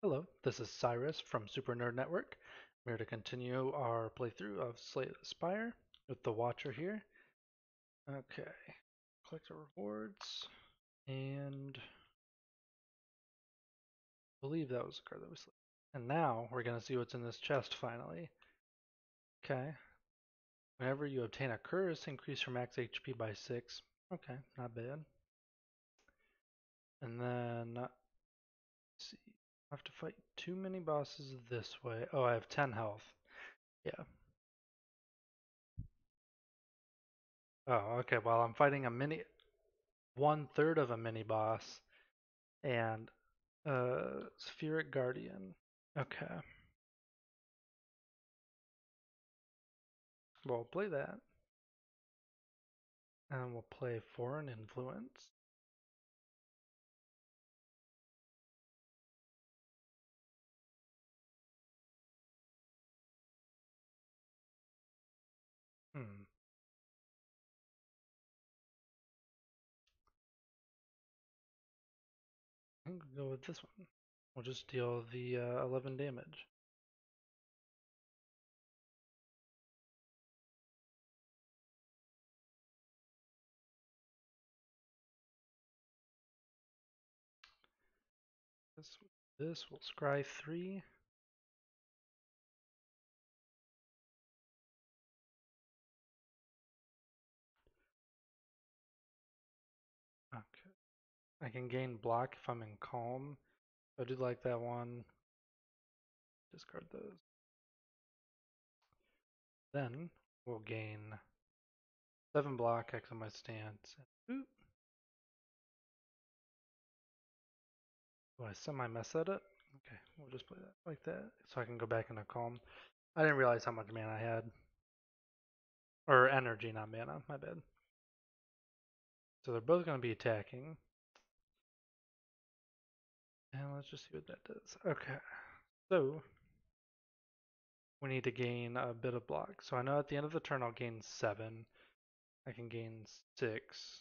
Hello, this is Cyrus from Super Nerd Network. We're here to continue our playthrough of Slay the Spire with the Watcher here. Okay, collect the rewards, and I believe that was the card that we selected. And now we're going to see what's in this chest finally. Okay, whenever you obtain a curse, increase your max HP by 6. Okay, not bad. And then, let's see, I have to fight too many bosses this way. Oh, I have 10 health. Yeah. Oh, okay, well, I'm fighting a mini, 1/3 of a mini boss and Spheric Guardian. Okay, we'll play that. And we'll play Foreign Influence. Hmm. I think we'll go with this one. We'll just deal the 11 damage. This will scry 3. Okay. I can gain block if I'm in calm. I do like that one. Discard those. Then we'll gain 7 block X on my stance. Oop. Do I semi mess that up? Okay, we'll just play that like that so I can go back into calm. I didn't realize how much mana I had. Or energy, not mana, my bad. So they're both going to be attacking. And let's just see what that does. Okay, so we need to gain a bit of block. So I know at the end of the turn I'll gain 7. I can gain 6.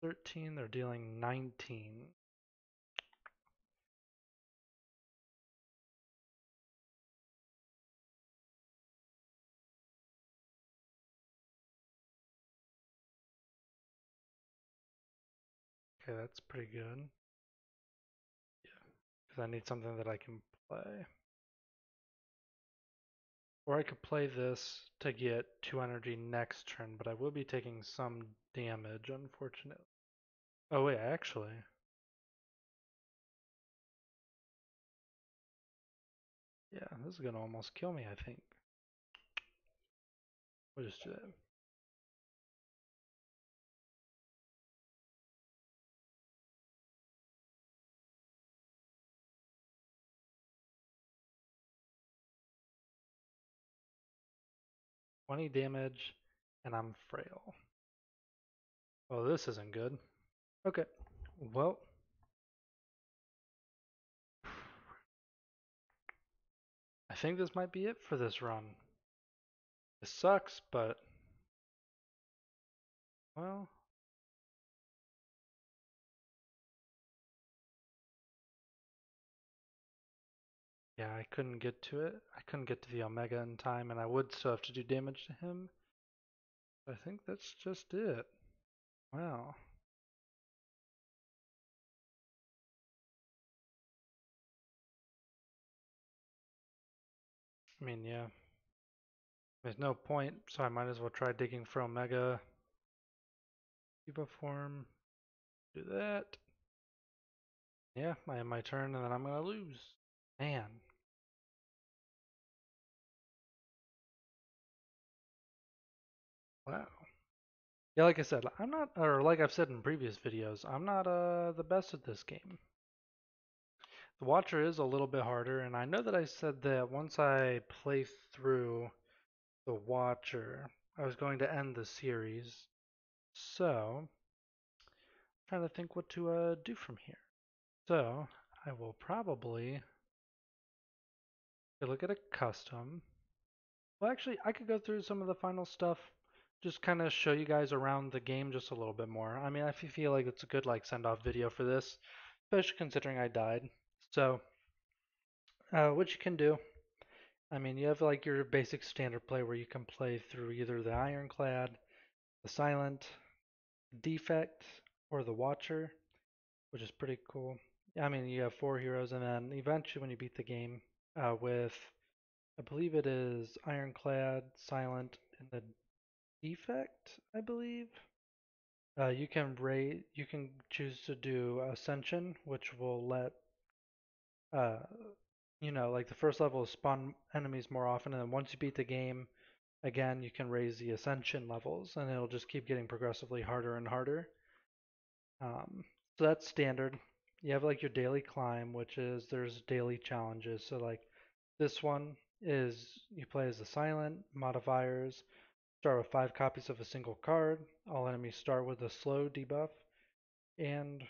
13, they're dealing 19. Okay, that's pretty good. Yeah, because I need something that I can play. Or I could play this to get 2 energy next turn, but I will be taking some damage, unfortunately. Oh wait, actually. Yeah, this is gonna almost kill me, I think. We'll just do that. 20 damage, and I'm frail. Well, this isn't good. Okay, well, I think this might be it for this run. It sucks, but, well, yeah, I couldn't get to it. I couldn't get to the Omega in time, and I would still have to do damage to him. I think that's just it. Wow. I mean, yeah, there's no point, so I might as well try digging for Omega. Diva form. Do that. Yeah, I have my turn, and then I'm gonna lose. Man. Wow. Yeah, like I said, I'm not, or like I've said in previous videos, I'm not the best at this game. The Watcher is a little bit harder, and I know that I said that once I play through the Watcher, I was going to end the series. So, I'm trying to think what to do from here. So, I will probably look at a custom. Well, actually, I could go through some of the final stuff, just kind of show you guys around the game just a little bit more. I mean, I feel like it's a good like send-off video for this. especially considering I died. So, what you can do, I mean, you have like your basic standard play where you can play through either the Ironclad, the Silent, Defect, or the Watcher, which is pretty cool. I mean, you have four heroes, and then eventually, when you beat the game with, I believe it is Ironclad, Silent, and the Defect, I believe. You can choose to do Ascension, which will let uh, like the first level spawn enemies more often, and then once you beat the game, again, you can raise the Ascension levels, and it'll just keep getting progressively harder and harder. Um, so that's standard. You have like your daily climb, which is there's daily challenges. So like this one is you play as a silent, modifiers, start with 5 copies of a single card. All enemies start with a slow debuff, and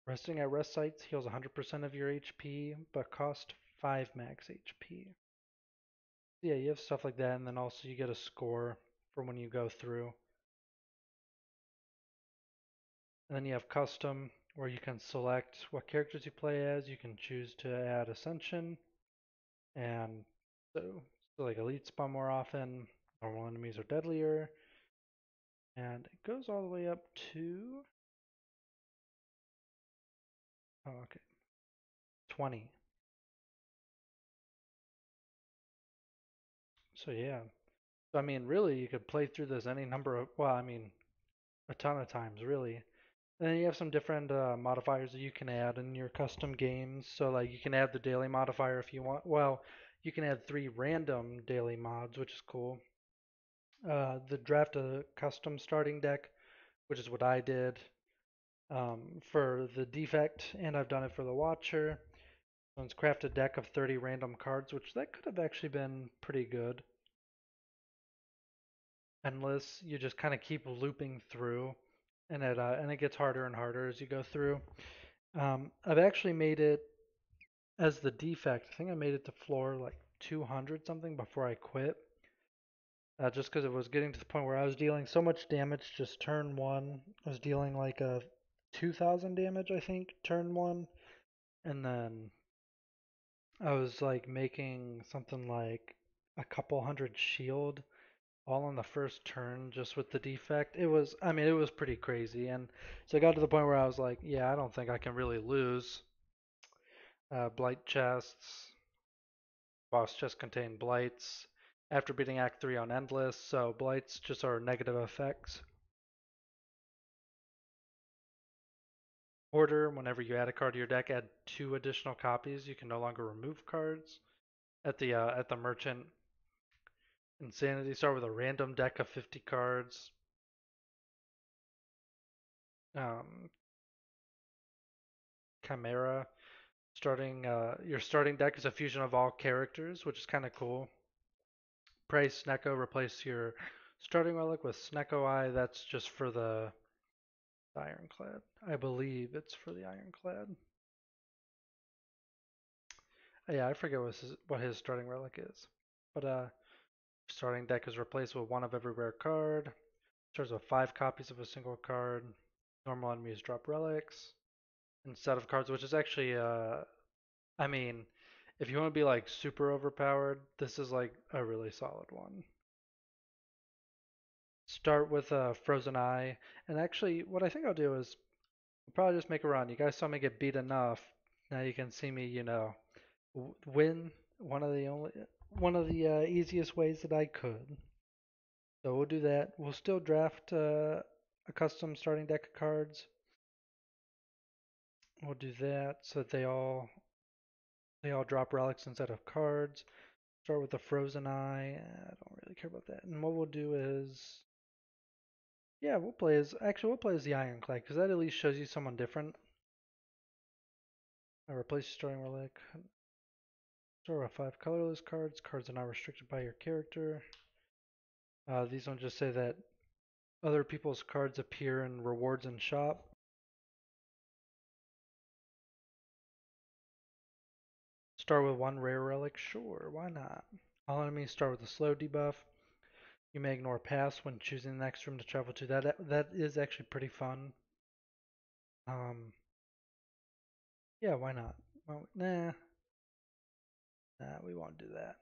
resting at rest sites heals 100% of your HP, but cost 5 max HP. Yeah, you have stuff like that, and then also you get a score for when you go through. And then you have custom, where you can select what characters you play as. You can choose to add Ascension, and so like elite spawn more often, normal enemies are deadlier, and it goes all the way up to, oh, okay, 20. So yeah, so I mean, really, you could play through this any number of, well, I mean, a ton of times, really. And then you have some different modifiers that you can add in your custom games. So like you can add the daily modifier if you want. Well, you can add 3 random daily mods, which is cool. The draft a custom starting deck, which is what I did for the defect, and I've done it for the watcher. Let's craft a deck of 30 random cards, which that could have actually been pretty good. Endless, you just kind of keep looping through, and it gets harder and harder as you go through. I've actually made it as the defect. I think I made it to floor like 200 something before I quit. Just because it was getting to the point where I was dealing so much damage just turn one. I was dealing like a 2000 damage, I think, turn one. And then I was like making something like a couple hundred shield all on the first turn just with the defect. I mean, it was pretty crazy. And so I got to the point where I was like, yeah, I don't think I can really lose. Blight chests, boss chests contain blights. After beating Act 3 on Endless, so blights just are negative effects. Order, whenever you add a card to your deck, add 2 additional copies. You can no longer remove cards. At the merchant, Insanity start with a random deck of 50 cards. Um, Chimera, starting your starting deck is a fusion of all characters, which is kind of cool. Price Snecko, replace your starting relic with Snecko Eye. That's just for the Ironclad. I believe it's for the Ironclad. Yeah, I forget what his starting relic is. But starting deck is replaced with one of every rare card. Starts with 5 copies of a single card. Normal enemies drop relics instead of cards, which is actually I mean, if you want to be like super overpowered, this is like a really solid one. Start with a Frozen Eye, and actually, what I think I'll do is I'll probably just make a run. You guys saw me get beat enough. Now you can see me, win one of the easiest ways that I could. So we'll do that. We'll still draft a custom starting deck of cards. We'll do that so that they all drop relics instead of cards. Start with the Frozen Eye. I don't really care about that. And what we'll do is, yeah, we'll play as the Ironclad because that at least shows you someone different. Replace your starting relic. Start with 5 colorless cards. Cards are not restricted by your character. These ones just say that other people's cards appear in rewards and shop. Start with 1 rare relic? Sure, why not? All enemies start with a slow debuff. You may ignore pass when choosing the next room to travel to. That is actually pretty fun. Um, Yeah, why not? Well, nah, we won't do that.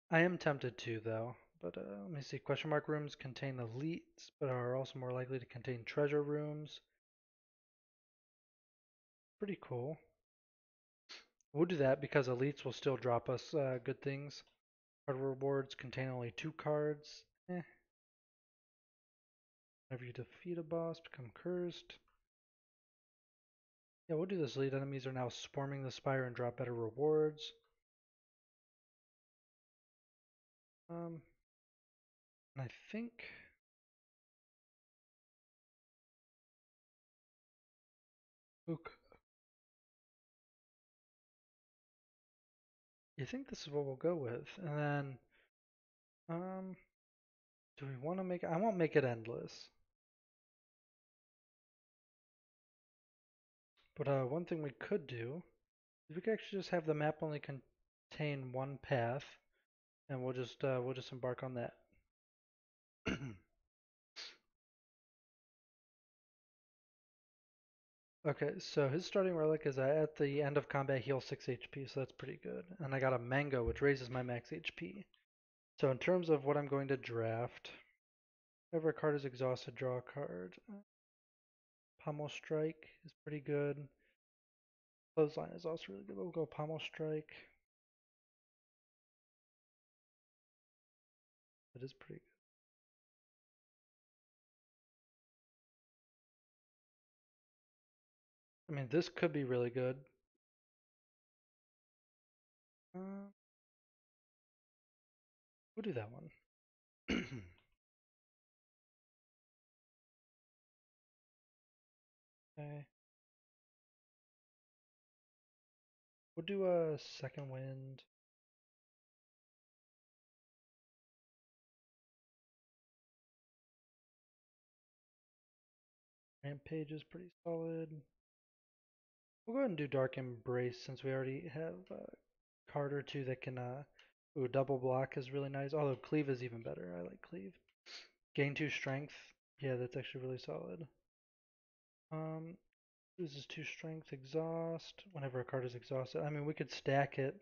I am tempted to, though. But let me see. Question mark rooms contain elites, but are also more likely to contain treasure rooms. Pretty cool. We'll do that because elites will still drop us good things. Card rewards contain only 2 cards. Whenever you defeat a boss, become cursed. Yeah, we'll do this. Elite enemies are now swarming the spire and drop better rewards. And I think Ook. You think this is what we'll go with, and then do we want to make? I won't make it endless. But one thing we could do is we could actually just have the map only contain one path, and we'll just embark on that. Okay, so his starting relic is at the end of combat heal 6 HP, so that's pretty good. And I got a mango, which raises my max HP. So in terms of what I'm going to draft, whenever a card is exhausted, draw a card. Pommel Strike is pretty good. Clothesline is also really good. We'll go Pommel Strike. That is pretty good. I mean, this could be really good. Uh, we'll do that one. Okay. We'll do a second wind. Rampage is pretty solid. We'll go ahead and do Dark Embrace since we already have a card or two that can. Ooh, double block is really nice. Although Cleave is even better. I like Cleave. Gain 2 strength. Yeah, that's actually really solid. Loses 2 strength. Exhaust. Whenever a card is exhausted. I mean, we could stack it.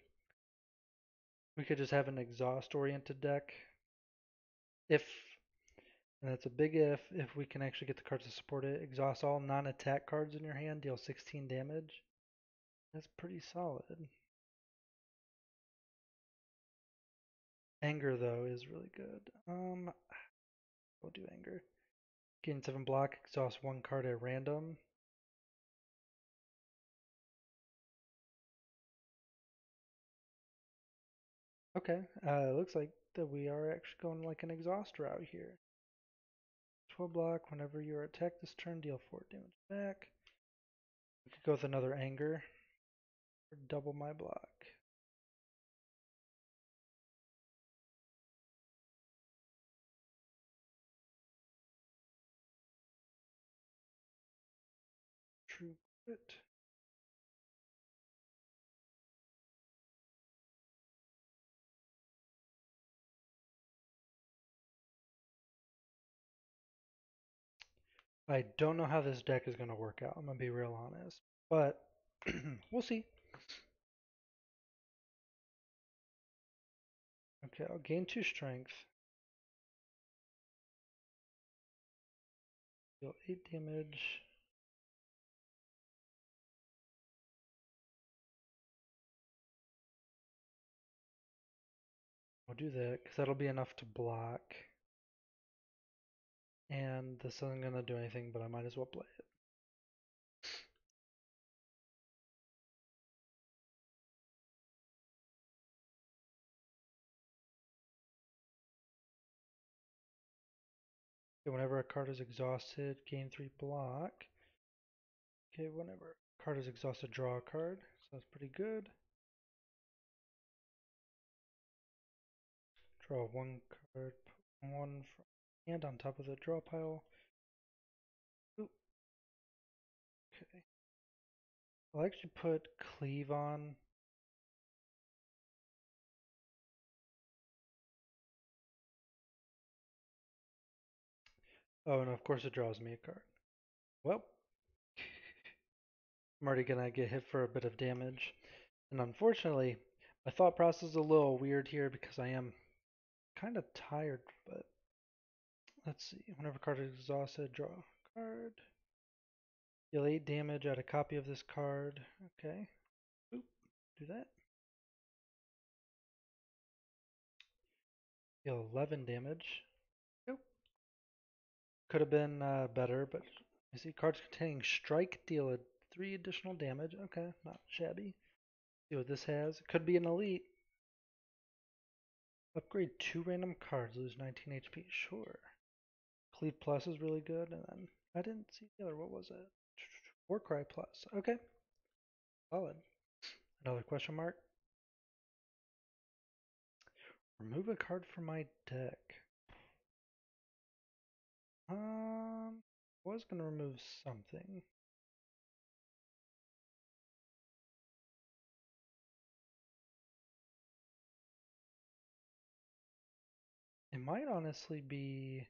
We could just have an exhaust oriented deck. If, and that's a big if we can actually get the cards to support it. Exhaust all non attack cards in your hand. Deal 16 damage. That's pretty solid. Anger though is really good. We'll do anger. Gain 7 block, exhaust 1 card at random. Okay, it looks like that we are actually going like an exhaust route here. 12 block, whenever you are attacked this turn, deal 4 damage back. We could go with another anger, or double my block. True Grit. I don't know how this deck is going to work out, I'm going to be real honest. But we'll see. Okay, I'll gain 2 strength. Deal 8 damage. We'll do that, because that'll be enough to block. And this isn't going to do anything, but I might as well play it. Okay, whenever a card is exhausted, gain 3 block. Okay, whenever a card is exhausted, draw a card. So that's pretty good. Draw 1 card, put 1 from hand on top of the draw pile. Ooh, okay. I'll actually put Cleave on. Oh, and of course it draws me a card. Well, I'm already gonna get hit for a bit of damage. And unfortunately, my thought process is a little weird here because I am kind of tired, but let's see. Whenever card is exhausted, draw a card. Deal 8 damage, add a copy of this card. Okay. Oop, do that. Deal 11 damage. Nope. Could have been better, but you see cards containing strike deal 3 additional damage. Okay, not shabby. See what this has. It could be an elite. Upgrade 2 random cards, lose 19 HP. Sure. Cleave Plus is really good, and then I didn't see the other. What was it? Warcry Plus. Okay, solid. Another question mark. Remove a card from my deck. Was gonna remove something. It might honestly be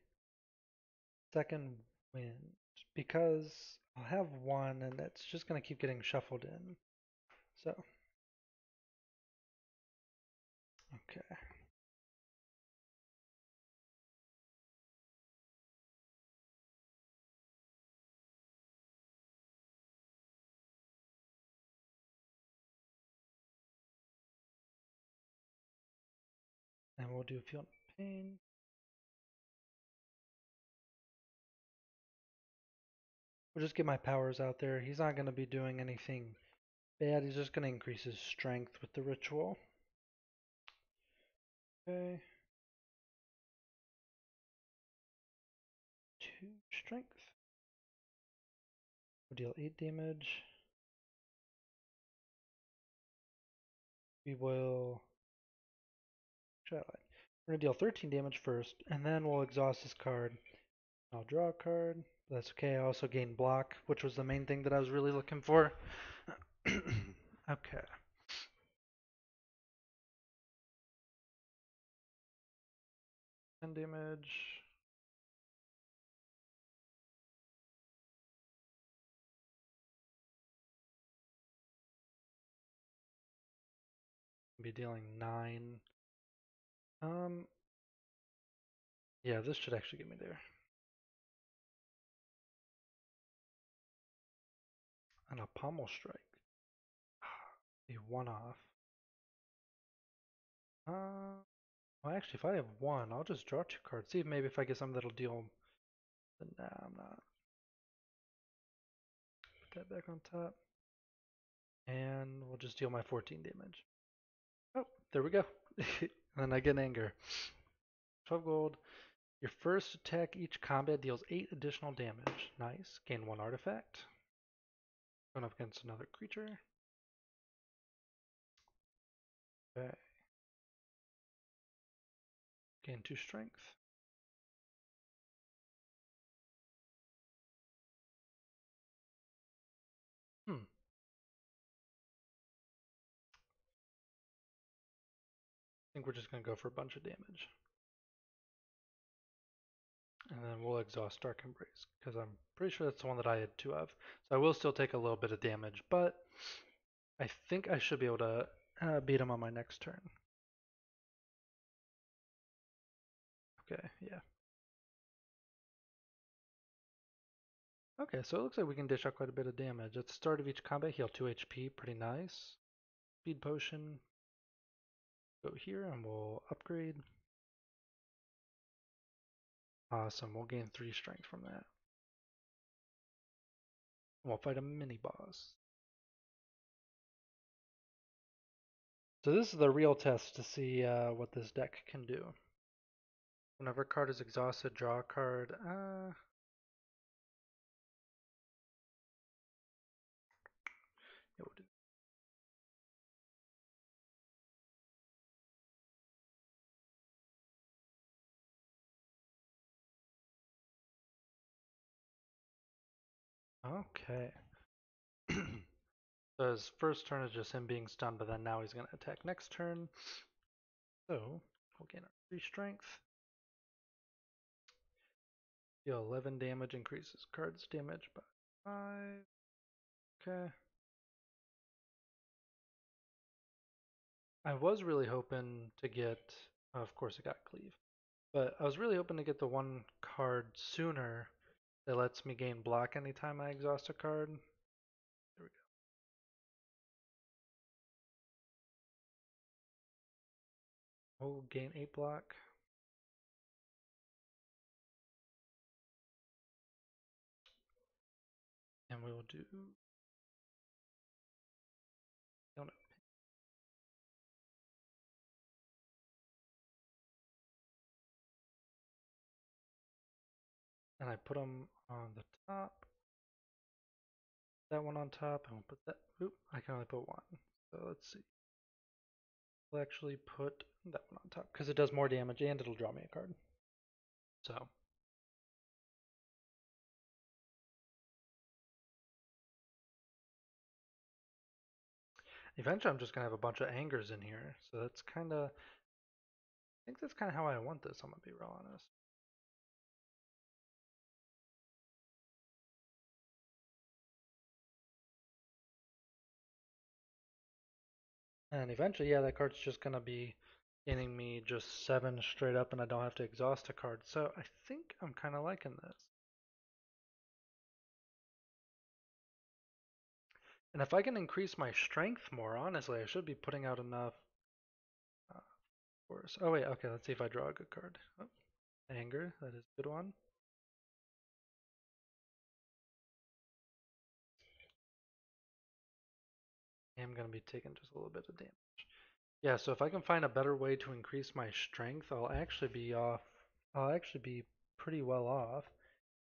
second wind because I'll have one and it's just gonna keep getting shuffled in. So, okay. And we'll do Feel No Pain. We'll just get my powers out there. He's not gonna be doing anything bad. He's just gonna increase his strength with the ritual. Okay. 2 strength. We'll deal 8 damage. We will try that. We're gonna deal 13 damage first, and then we'll exhaust this card. I'll draw a card. That's okay. I also gain block, which was the main thing that I was really looking for. Okay. 10 damage. Be dealing 9. Um, yeah, this should actually get me there. And a pommel strike. A one-off. Well, actually, if I have one, I'll just draw 2 cards. See if maybe if I get something that'll deal. But nah, I'm not. Put that back on top. And we'll just deal my 14 damage. Oh, there we go. And then I get anger. 12 gold. Your first attack each combat deals 8 additional damage. Nice. Gain 1 artifact. Going up against another creature. Okay. Gain 2 strength. I think we're just going to go for a bunch of damage. And then we'll exhaust Dark Embrace, because I'm pretty sure that's the one that I had 2 of. So I will still take a little bit of damage, but I think I should be able to beat him on my next turn. Okay, yeah. Okay, so it looks like we can dish out quite a bit of damage. At the start of each combat, heal 2 HP, pretty nice. Speed potion. Go here and we'll upgrade. Awesome, we'll gain 3 strength from that. We'll fight a mini boss. So this is the real test to see what this deck can do. Whenever a card is exhausted, draw a card. Yeah, we'll do. Okay. So his first turn is just him being stunned, but then now he's going to attack next turn. So we'll gain our 3 strength. Deal 11 damage, increases cards damage by 5. Okay. I was really hoping to get, of course I got cleave, but I was really hoping to get the one card sooner that lets me gain block anytime I exhaust a card. There we go. We'll gain 8 block. And we will do, don't know. And I put them on the top. That one on top, and we'll put that, oop, I can only put one. So let's see. We'll actually put that one on top because it does more damage and it'll draw me a card. So eventually I'm just gonna have a bunch of angers in here. So that's kinda, I think that's kinda how I want this, I'm gonna be real honest. And eventually, yeah, that card's just gonna be getting me just 7 straight up and I don't have to exhaust a card. So I think I'm kinda liking this. And if I can increase my strength more, honestly, I should be putting out enough force. Oh wait, okay, let's see if I draw a good card. Oh, anger, that is a good one. I am gonna be taking just a little bit of damage. Yeah, so if I can find a better way to increase my strength, I'll actually be off. I'll actually be pretty well off.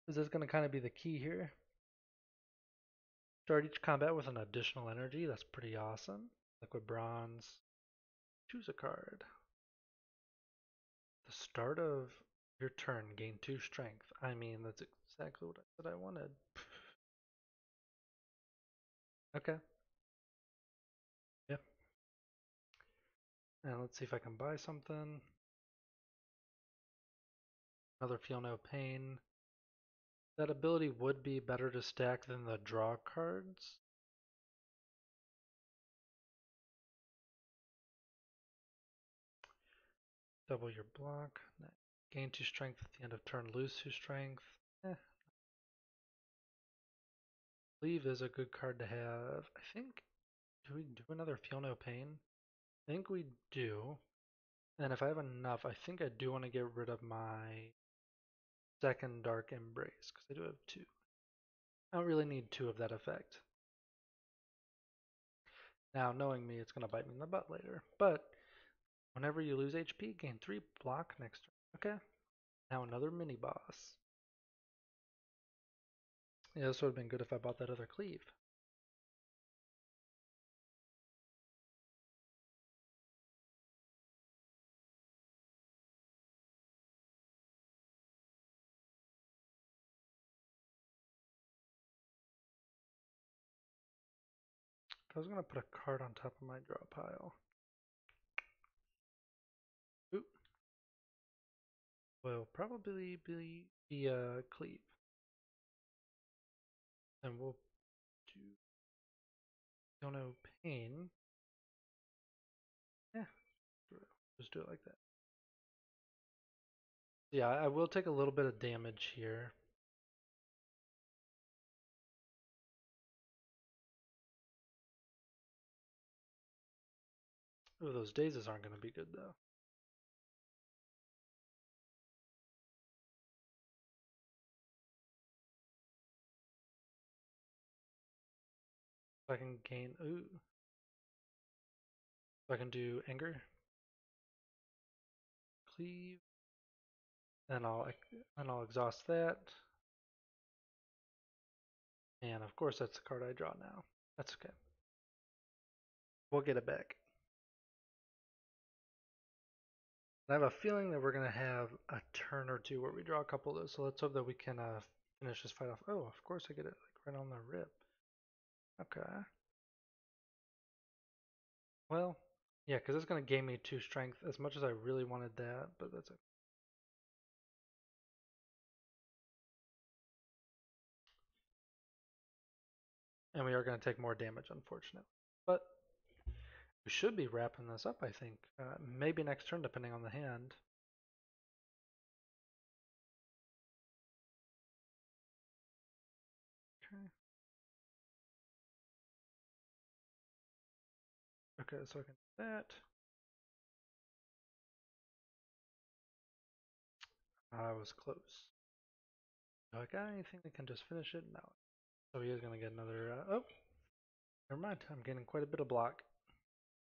This is gonna kind of be the key here. Start each combat with an additional energy. That's pretty awesome. Liquid bronze. Choose a card. The start of your turn, gain 2 strength. I mean, that's exactly what I said I wanted. Okay. Yeah. And let's see if I can buy something. Another feel no pain. That ability would be better to stack than the draw cards. Double your block. Gain 2 strength at the end of turn, lose 2 strength. Leave is a good card to have. I think, do we do another Feel No Pain? I think we do. And if I have enough, I think I do want to get rid of my second Dark Embrace, because I do have 2. I don't really need 2 of that effect. Now, knowing me, it's going to bite me in the butt later. But whenever you lose HP, gain 3 block next turn. Okay. Now another mini boss. Yeah, this would have been good if I bought that other cleave. I was going to put a card on top of my draw pile. Oop. Will probably be a cleave. And we'll do Feel No Pain. Yeah, just do it like that. Yeah, I will take a little bit of damage here. Ooh, those dazes aren't going to be good though. If I can gain, ooh. If I can do Anger, Cleave, and I'll exhaust that. And of course that's the card I draw now. That's okay. We'll get it back. I have a feeling that we're going to have a turn or two where we draw a couple of those, so let's hope that we can finish this fight off. Oh, of course I get it like right on the rip. Okay. Well, yeah, because it's going to gain me 2 strength as much as I really wanted that, but that's okay. And we are going to take more damage, unfortunately. But We should be wrapping this up, I think. Maybe next turn, depending on the hand. Okay. Okay, so I can do that. I was close. Do I got anything that can just finish it? No. So he is going to get another. Oh, never mind. I'm getting quite a bit of block.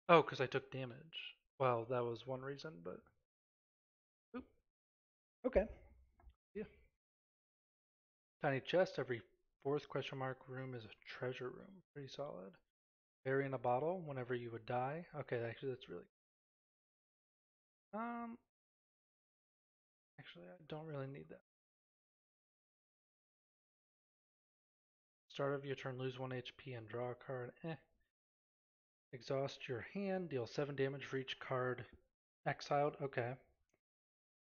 Oh, because I took damage. Well, that was one reason, but. Oop. Okay. Yeah. Tiny chest. Every fourth question mark room is a treasure room. Pretty solid. Bury in a bottle whenever you would die. Okay, actually, that's really. Um. Actually, I don't really need that. Start of your turn, lose 1 HP and draw a card. Exhaust your hand, deal 7 damage for each card exiled. Okay.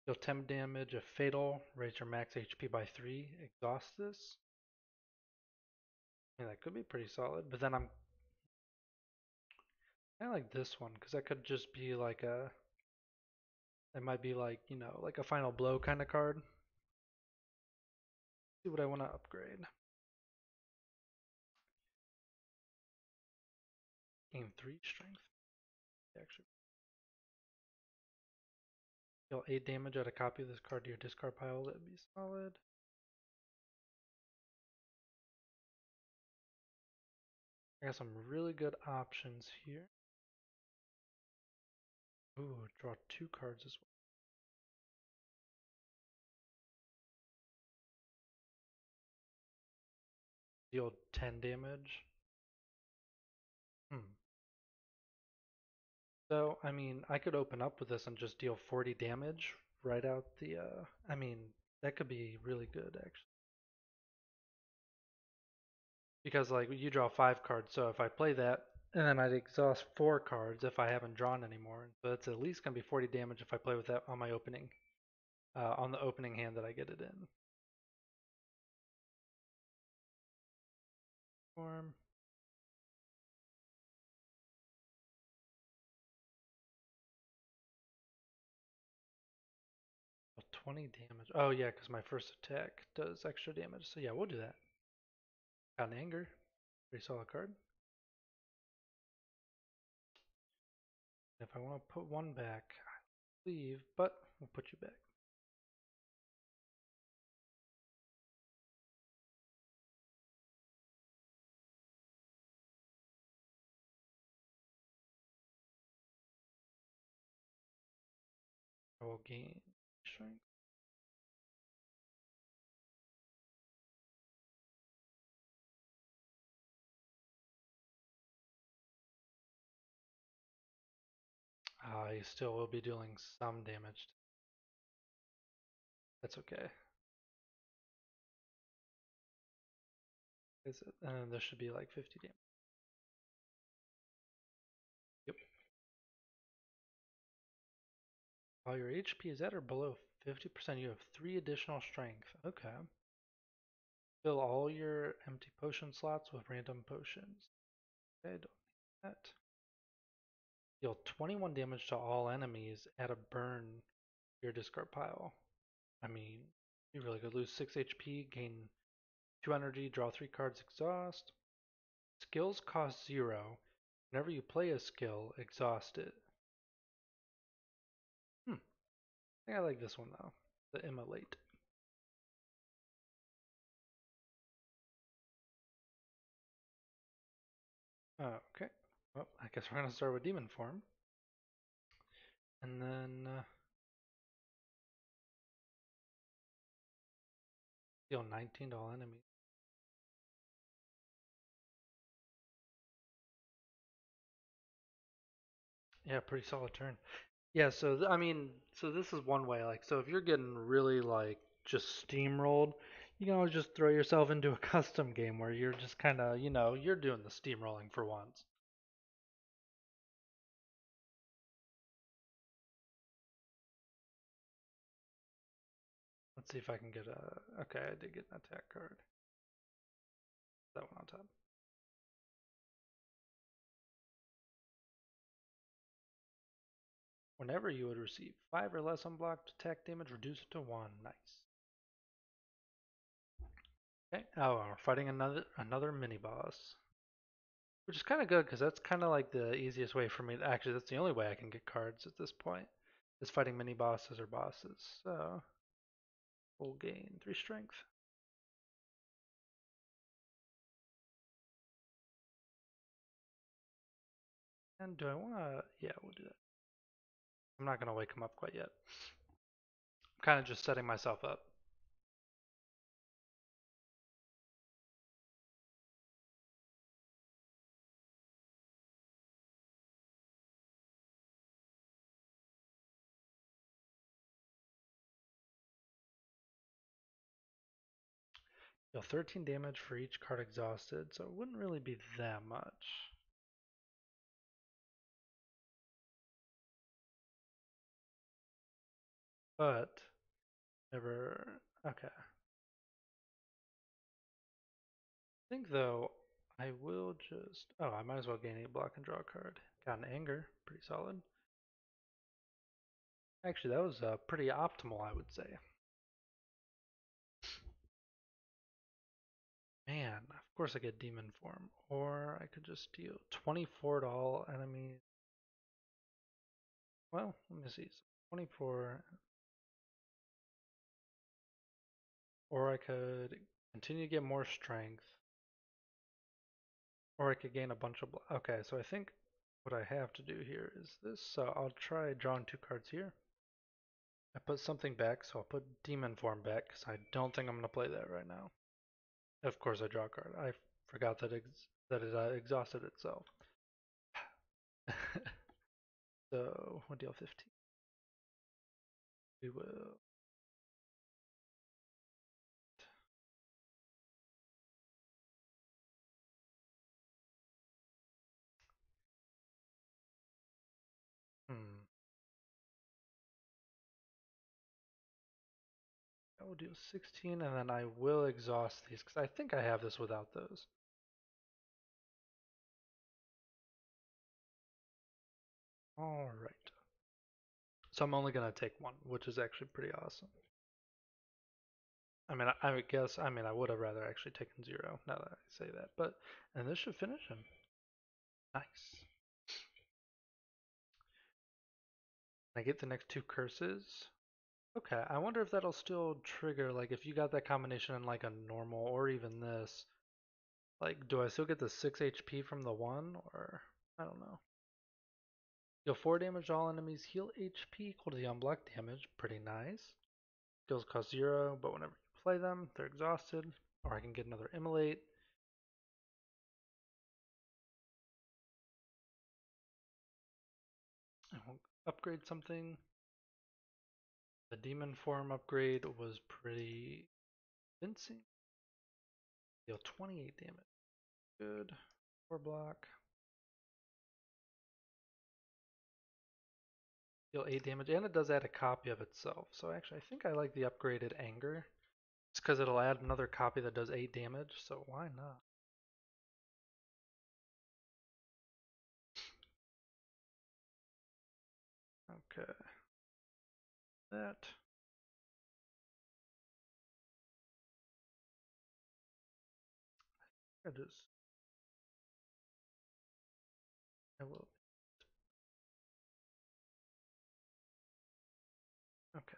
Deal 10 damage if fatal, raise your max HP by 3. Exhaust this. Yeah, that could be pretty solid, but then I'm kind of like this one, because that could just be like a. It might be like, like a final blow kind of card. See what I want to upgrade. Gain 3 strength. Actually. Deal 8 damage, add a copy of this card to your discard pile. That'd be solid. I got some really good options here. Ooh, draw 2 cards as well. Deal 10 damage. Hmm. So, I mean, I could open up with this and just deal 40 damage right out the, I mean, that could be really good, actually. Because, like, you draw 5 cards, so if I play that, and then I'd exhaust 4 cards if I haven't drawn anymore. So it's at least going to be 40 damage if I play with that on my opening, on the opening hand that I get it in. Form. 20 damage. Oh, yeah, because my first attack does extra damage. So, yeah, we'll do that. Got an anger. Pretty solid card. If I want to put one back, I leave, but we'll put you back. I will gain strength. I still will be dealing some damage. That's okay. Is it? And there should be like 50 damage. Yep. While your HP is at or below 50%, you have 3 additional strength. Okay. Fill all your empty potion slots with random potions. Okay, don't need that. Deal 21 damage to all enemies at a burn your discard pile. I mean, you really could lose 6 HP, gain 2 energy, draw 3 cards, exhaust. Skills cost 0. Whenever you play a skill, exhaust it. I think I like this one though. The immolate. Okay. Well, I guess we're gonna start with demon form. And then deal 19 to all enemies. Yeah, pretty solid turn. Yeah, so I mean, so this is one way. Like, so if you're getting really like just steamrolled, you can always just throw yourself into a custom game where you're just kind of, you're doing the steamrolling for once. Let's see if I can get a. Okay, I did get an attack card. That one on top. Whenever you would receive 5 or less unblocked attack damage, reduce it to 1. Nice. Okay, oh, we're fighting another mini boss. Which is kind of good because that's kind of like the easiest way for me. Actually, that's the only way I can get cards at this point, is fighting mini bosses or bosses. So, we'll gain 3 strength. And do I want to? Yeah, we'll do that. I'm not going to wake him up quite yet. I'm kind of just setting myself up. Deal 13 damage for each card exhausted, so it wouldn't really be that much. But, never. Okay. I think though, I will just. Oh, I might as well gain a block and draw a card. Got an anger, pretty solid. Actually, that was pretty optimal, I would say. Man, of course I get demon form. Or I could just deal 24 to all enemies. Well, let me see. So 24. Or I could continue to get more strength. Or I could gain a bunch of. Okay, so I think what I have to do here is this. So I'll try drawing 2 cards here. I put something back, so I'll put demon form back because I don't think I'm going to play that right now. Of course, I draw a card. I forgot that it exhausted itself. So we'll deal 15. We will. Hmm. I will do 16, and then I will exhaust these because I think I have this without those. All right. So I'm only gonna take 1, which is actually pretty awesome. I mean, I would guess. I mean, I would have rather actually taken 0 now that I say that, but and this should finish him. Nice. I get the next 2 curses. Okay, I wonder if that'll still trigger, like if you got that combination in like a normal or even this, like do I still get the 6 HP from the 1 or I don't know. Deal 4 damage to all enemies, heal HP equal to the unblocked damage, pretty nice. Skills cost 0, but whenever you play them, they're exhausted. Or I can get another immolate. I will upgrade something. The demon form upgrade was pretty convincing. Deal 28 damage. Good. 4 block. Deal 8 damage, and it does add a copy of itself. So actually, I think I like the upgraded anger. It's because it'll add another copy that does 8 damage, so why not? Okay. That. I just. I will. Okay.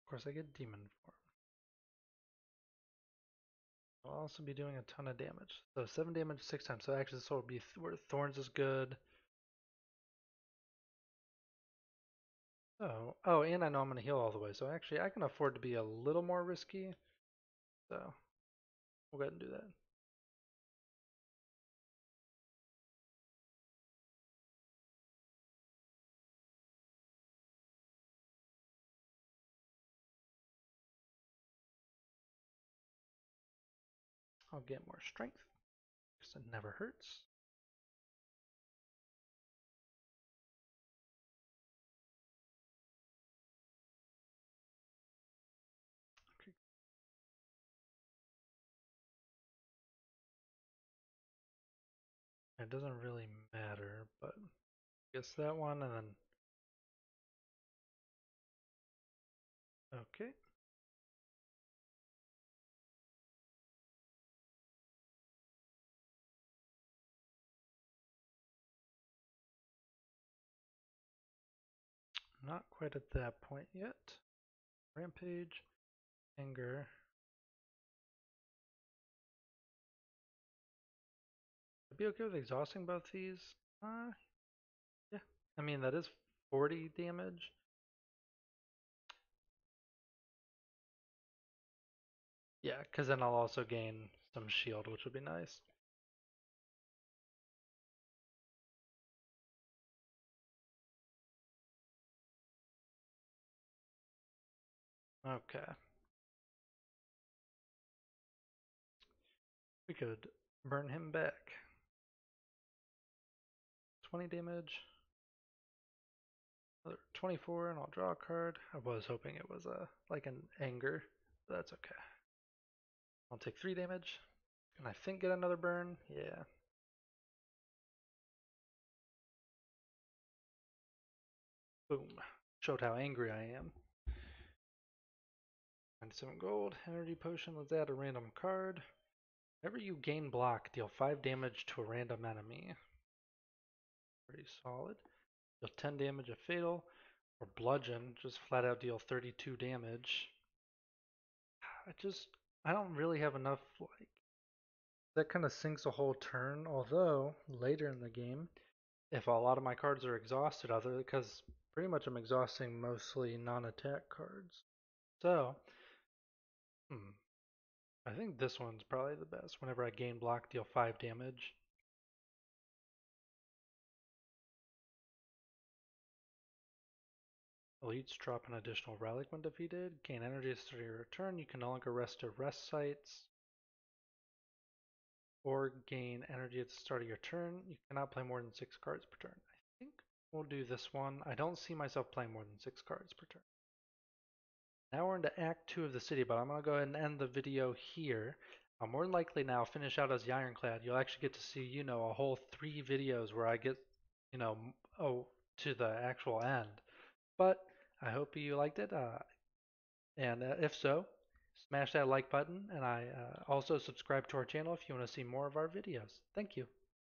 Of course, I get demon form. I'll also be doing a ton of damage. So 7 damage 6 times. So actually, this will be where Thorns is good. Oh, and I know I'm going to heal all the way. So actually, I can afford to be a little more risky. So we'll go ahead and do that. I'll get more strength because it never hurts. It doesn't really matter, but I guess that one and then okay. Not quite at that point yet. Rampage, anger. I'd be okay with exhausting both these. Yeah. I mean that is 40 damage. Yeah, because then I'll also gain some shield, which would be nice. Okay. We could burn him back. 20 damage. Another 24, and I'll draw a card. I was hoping it was like an anger, but that's okay. I'll take 3 damage, and I think get another burn. Yeah. Boom. Showed how angry I am. 97 gold. Energy potion. Let's add a random card. Whenever you gain block, deal 5 damage to a random enemy. Pretty solid. Deal 10 damage if fatal, or bludgeon. Just flat out deal 32 damage. I don't really have enough like that kind of sinks a whole turn. Although later in the game, if a lot of my cards are exhausted, other because pretty much I'm exhausting mostly non-attack cards. So, hmm, I think this one's probably the best. Whenever I gain block, deal 5 damage. Elites drop an additional relic when defeated. Gain energy at the start of your turn. You can no longer rest at rest sites. Or gain energy at the start of your turn. You cannot play more than 6 cards per turn. I think we'll do this one. I don't see myself playing more than 6 cards per turn. Now we're into Act 2 of the city, but I'm going to go ahead and end the video here. I'll more than likely now finish out as the Ironclad. You'll actually get to see, a whole 3 videos where I get, oh, to the actual end. But I hope you liked it, and if so, smash that like button, and I also subscribe to our channel if you want to see more of our videos. Thank you.